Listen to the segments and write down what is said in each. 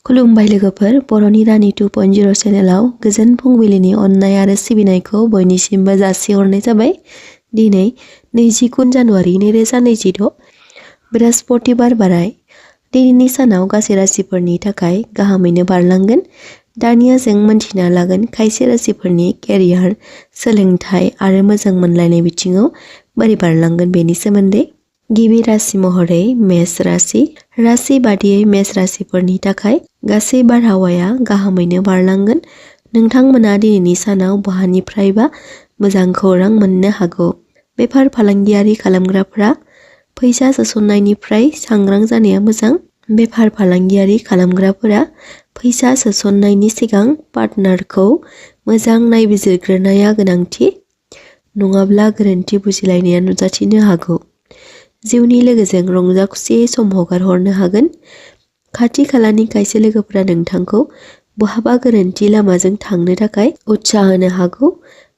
खुलुमबाय लोगोफोर, बर'नि रानि 2.0 चेनेलाव गोजोन फुंबिलिनि अननाय आरो सिबिनायखौ बयनिसिमबो जासिहरनाय जाबाय। दिनै 29 जानुवारि 2026 बृहस्पतिबार बाराय। दिनैनि सानाव गासै राशिफोरनि थाखाय गाहामैनो बारलांगोन। दानिया जों मोनथिना लागोन खायसे राशिफोरनि केरियार, सोलोंथाइ आरो मोजां मोनलायनाय बिथिङाव बोरै बारलांगोन बेनि सोमोन्दै। गिबि राशि महरै मेष राशि। राशि बादियै मेष राशिफोरनि थाखाय गासै बारहावाया गाहामैनो बारलांगोन। नोंथांमोना दिनैनि सानाव बहानिफ्रायबा मोजां खौरां मोननो हागौ। बेफार फालांगियारि खालामग्राफ्रा फैसा सोसननायनिफ्राय सांग्रां जानाया मोजां। बेफार फालांगियारि खालामग्राफोरा फैसा सोसननायनि सिगां पार्टनारखौ मोजां नायबिजिरग्रोनाया गोनांथि, नङाब्ला गोरोन्थि बुजिलायनाया नुजाथिनो हागौ। जिउनि लोगोजों रंजा खुसियै सम हगारहरनो हागोन। खाथि खालानि खायसे लोगोफोरा नोंथांखौ बहाबा गोरोन्थि लामाजों थांनो थाखाय उत्साह होनो हागौ।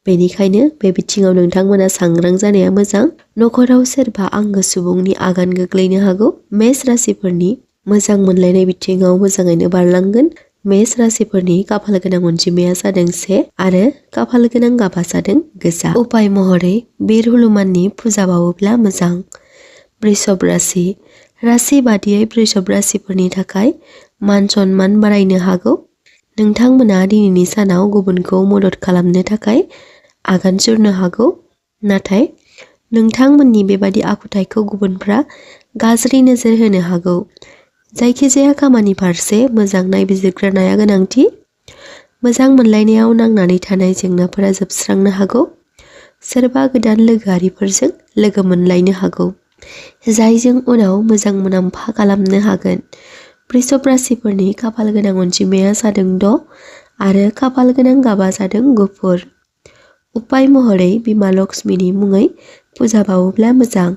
बेनिखायनो बे बिथिङाव नोंथांमोना सांग्रां जानाया मोजां। नखराव सोरबा आंगो सुबुंनि आगान गोग्लैनो हागौ। मेष राशिफोरनि मोजां मोनलायनाय बिथिङाव मोजाङैनो बारलांगोन। मेष राशिफोरनि खाफाल गोनां अनजिमाया जादों 1 आरो खाफाल गोनां गाबा जादों गोजा। उपाय महरै बिर हनुमाननि फुजा बावोब्ला मोजां। वृषभ राशि। राशि बादियै वृषभ राशिफोरनि थाखाय मान सन्मान बारायनो हागौ। नोंथांमोना दिनैनि सानाव गुबुनखौ मदद खालामनो थाखाय आगान सुरनो हागौ। नाथाय नोंथांमोननि बेबादि आखुथायखौ गुबुनफ्रा गाज्रि नोजोर होनो हागौ। जायखिजाया खामानि फारसे मोजां नायबिजिरग्रोनाया गोनांथि। मोजां मोनलायनायाव नांनानै थानाय जेंनाफोरा जोबस्रांनो हागौ। सोरबा गोदान लोगोआरिफोरजों लोगो मोनलायनो हागौ, जायजों उनाव मोजां मुलाम्फा खालामनो हागोन। वृषभ राशिफोरनि खाफाल गोनां अनजिमाया जादों 6 आरो खाफाल गोनां गाबा जादों गुफुर। उपाय महरै बिमा लक्ष्मीनि मुङै फुजा बावोब्ला मोजां।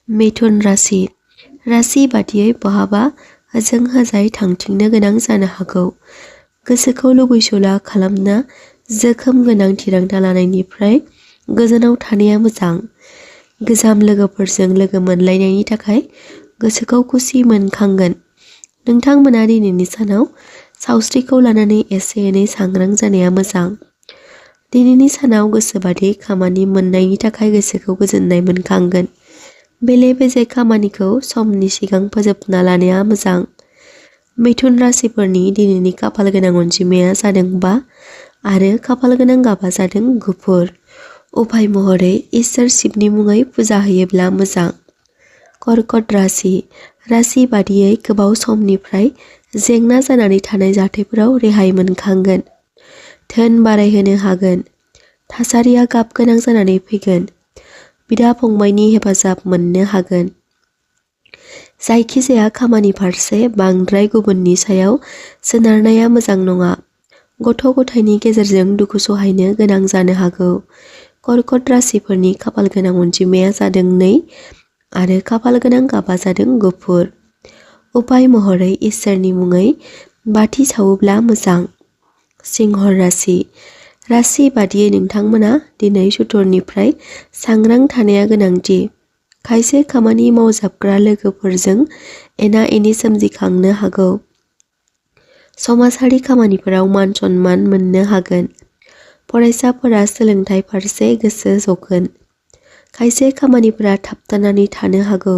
मिथुन राशि। राशि बादियै बहाबा होजों होजाय थांथिंनो गोनां जानो हागौ। गोसोखौ लुबैसुला खालामना जोखोम गोनां थिरांथा लानायनिफ्राय गोजानाव थानाया मोजां। गोजाम लोगोफोरजों लोगो मोनलायनायनि थाखाय गोसोखौ खुसि मोनखांगोन। नोंथांमोना दिनैनि सानाव सावस्रिखौ लानानै एसे एनै सांग्रां जानाया मोजां। दिनैनि सानाव गोसोबादि खामानि मोननायनि थाखाय गोसोखौ गोजोननाय मोनखांगोन। बेले बेजे खामानिखौ समनि सिगां फोजोबना लानाया मोजां। मिथुन राशिफोरनि दिनैनि खाफाल गोनां अनजिमाया जादों 5 आरो खाफाल गोनां गाबा जादों गुफुर। उपाय महरै इसोर शिबनि मुङै फुजा होयोब्ला मोजां। कर्कट राशि। राशि बादियै गोबाव समनिफ्राय जेंना जानानै थानाय जाथायफोराव रेहाय मोनखांगोन। धोन बारायहोनो हागोन। थासारिया गाब गोनां जानानै फैगोन। बिदा फंबायनि हेफाजाब मोननो हागोन। जायखिजाया खामानि फारसे बांद्राय गुबुननि सायाव सोनारनाया मोजां नङा। गथ' गथायनि गेजेरजों दुखु सहायनो गोनां जानो हागौ। कर्कट राशिफोरनि खाफाल गोनां अनजिमाया जादों 2 आरो खाफाल गोनां गाबा जादों गुफुर। उपाय महरै इसोरनि मुङै बाथि सावोब्ला मोजां। सिंह राशि। राशि बादियै नोंथांमोना दिनै सुथुरनिफ्राय सांग्रां थानाया गोनांथि। खायसे खामानि मावजाबग्रा लोगोफोरजों एना एनि सोमजिखांनो हागौ। समाजारि खामानिफोराव मान सन्मान मोननो हागोन। फरायसाफोरा सोलोंथाइ फारसे गोसो जगोन। खायसे खामानिफोरा थाबथानानै थानो हागौ।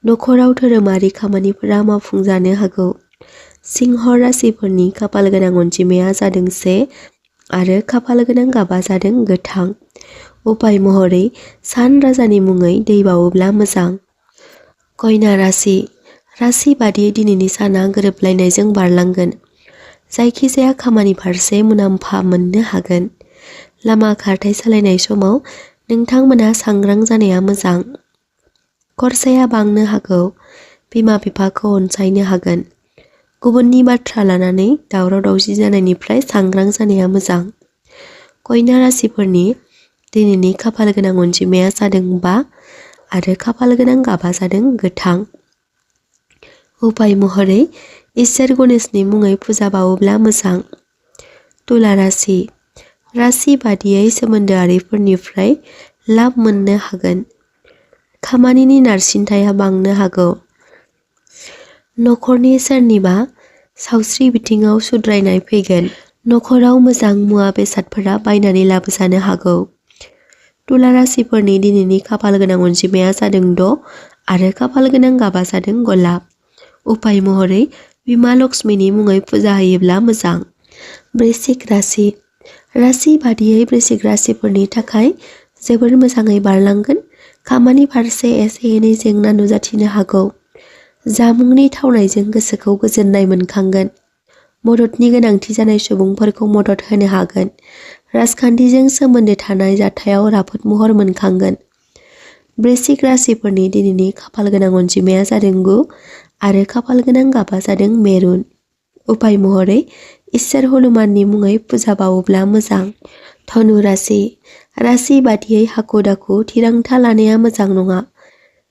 नखराव धोरोमारि खामानिफोरा मावफुंजानो हागौ। सिंह राशिफोरनि खाफाल गोनां अनजिमाया जादों 1 आरो खाफाल गोनां गाबा जादों गोथां। उपाय महरै सान राजानि मुङै दै बावोब्ला मोजां। कन्या राशि। राशि बादियै दिनैनि साना गोरोबलायनायजों बारलांगोन। जायखिजाया खामानि फारसे मुलाम्फा मोननो हागोन। लामा खारथाय सालायनाय समाव नोंथांमोना सांग्रां जानाया मोजां। खरसाया बांनो हागौ। बिमा बिफाखौ अनसायनो हागोन। गुबुननि बाथ्रा लानानै दावराव दावसि जानायनिफ्राय सांग्रां जानाया मोजां। कन्या राशिफोरनि दिनैनि खाफाल गोनां अनजिमाया जादों 5 आरो खाफाल गोनां गाबा जादों गोथां। उपाय महरै इसोर गणेशनि मुङै फुजा बावोब्ला मोजां। तुला राशि। राशि बादियै सोमोन्दोआरिफोरनिफ्राय लाब मोननो हागोन। खामानिनि नारसिनथाया बांनो हागौ। नखरनि सोरनिबा सावस्रि बिथिङाव सुद्रायनाय फैगोन। नखराव मोजां मुवा बेसादफोरा बायनानै लाबोजानो हागौ। तुला राशिफोरनि दिनैनि खाफाल गोनां अनजिमाया जादों 6 आरो खाफाल गोनां गाबा जादों गलाब। उपाय महरै बिमा लक्ष्मीनि मुङै फुजा होयोब्ला मोजां। वृश्चिक राशि। राशि बादियै वृश्चिक राशिफोरनि थाखाय जोबोर मोजाङै बारलांगोन। खामानि फारसे एसे एनै जेंना नुजाथिनो हागौ। जामुंनि थावनायजों गोसोखौ गोजोननाय मोनखांगोन। मददनि गोनांथि जानाय सुबुंफोरखौ मदद होनो हागोन। राजखान्थिजों सोमोन्दो थानाय जाथायाव राफोद महर मोनखांगोन। वृश्चिक राशिफोरनि दिनैनि खाफाल गोनां अनजिमाया जादों 9 आरो खाफाल गोनां गाबा जादों मेरुन। उपाय महरै इसोर हनुमाननि मुङै फुजा बावोब्ला मोजां। धनु राशि। राशि बादियै हाखु दाखु थिरांथा लानाया मोजां नङा।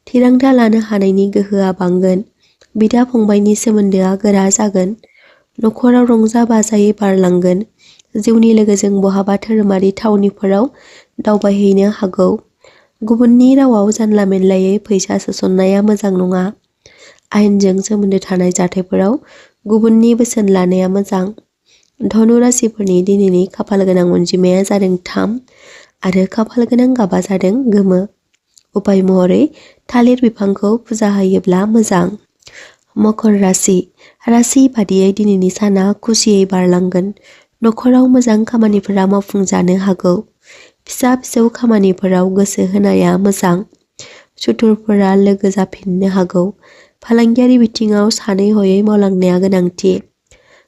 थिरांथा लानो हानायनि गोहोआ बांगोन। बिदा फंबायनि सोमोन्दोआ गोरा जागोन। नखराव रंजा बाजायै बारलांगोन। जिउनि लोगोजों बहाबा धोरोमारि थावनिफोराव दावबायहैनो हागौ। गुबुननि रावाव जानला मेनलायै फैसा सोसननाया मोजां नङा। आयेनजों सोमोन्दो थानाय जाथायफोराव गुबुननि बोसोन लानाया मोजां। धनु राशिफोरनि दिनैनि खाफाल गोनां अनजिमाया जादों 3 आरो खाफाल गोनां गाबा जादों गोमो। उपाय महरै थालिर बिफांखौ फुजा होयोब्ला मोजां। मकर राशि। राशि बादियै दिनैनि साना खुसियै बारलांगोन। नखराव मोजां खामानिफोरा मावफुंजानो हागौ। फिसा फिसौ खामानिफोराव गोसो होनाया मोजां। सुथुरफोरा लोगो जाफिननो हागौ। फालांगियारि बिथिङाव सानै हयै मावलांनाया गोनांथि।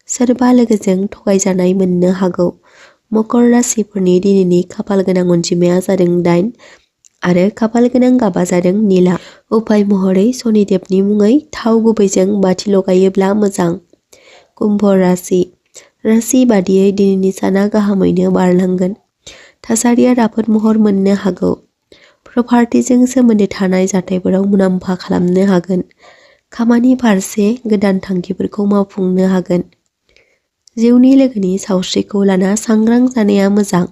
सोरबा लोगोजों थगायजानाय मोननो हागौ। मकर राशिफोरनि दिनैनि खाफाल गोनां अनजिमाया जादों 8 आरो खाफाल गोनां गाबा जादों निला। उपाय महरै शनिदेबनि मुङै थाव गुबैजों बाथि लगायोब्ला मोजां। कुम्भ राशि। राशि बादियै दिनैनि साना गाहामैनो बारलांगोन। थासारिया राफोद महर मोननो हागौ। प्रपार्टिजों सोमोन्दो थानाय जाथायफोराव मुलाम्फा खालामनो हागोन। खामानि फारसे गोदान थांखिफोरखौ मावफुंनो हागोन। जिउनि लोगोनि सावस्रिखौ लाना सांग्रां जानाया मोजां।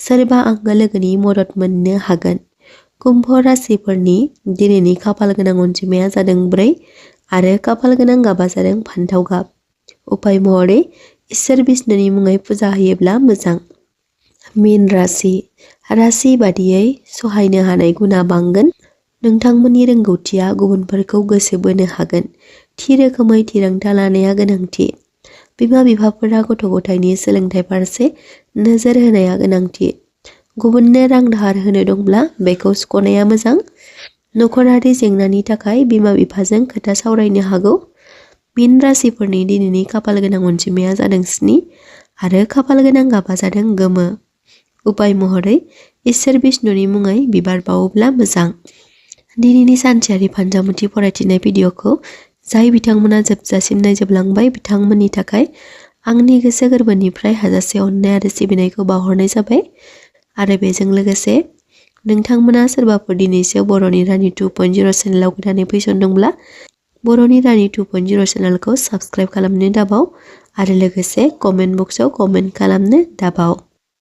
सोरबा आंगो लोगोनि मदद मोननो हागोन। कुम्भ राशिफोरनि दिनैनि खाफाल गोनां अनजिमाया जादों 4 आरो खाफाल गोनां गाबा जादों फान्थाव गाब। उपाय महरै इसोर बिष्णुनि मुङै फुजा होयोब्ला मोजां। मीन राशि। राशि बादियै सहायनो हानाय गुना बांगोन। नोंथांमोननि रोंगौथिया गुबुनफोरखौ गोसो बोनो हागोन। थि रोखोमै थिरांथा लानाया गोनांथि। बिमा बिफाफोरा गथ' गथायनि सोलोंथाइ फारसे नोजोर होनाया गोनांथि। गुबुननो रां दाहार होनो दंब्ला बेखौ सुख'नाया मोजां। नखरारि जेंनानि थाखाय बिमा बिफाजों खोथा सावरायनो हागौ। मीन राशिफोरनि दिनैनि खाफाल गोनां अनजिमाया जादों 7 आरो खाफाल गोनां गाबा जादों गोमो। उपाय महरै इसोर बिष्णुनि मुङै बिबार बावोब्ला मोजां। दिनैनि सानसेयारि फान्जामुथि फरायथिनाय भिडिअखौ जाय बिथांमोना जोबजासिम नायजोबलांबाय बिथांमोननि थाखाय आंनि गोसो गोरबोनिफ्राय हाजासे अननाय आरो सिबिनायखौ बावहरनाय जाबाय। आरो बेजों लोगोसे नोंथांमोना सोरबाफोर दिनैसो बर'नि रानि 2.0 चेनेलाव गोदानै फैसनदोंब्ला बर'नि रानि 2.0 चेनेलखौ साबस्क्राइब खालामनो दाबाव आरो लोगोसे कमेन्ट बक्सआव कमेन्ट खालामनो दाबाव।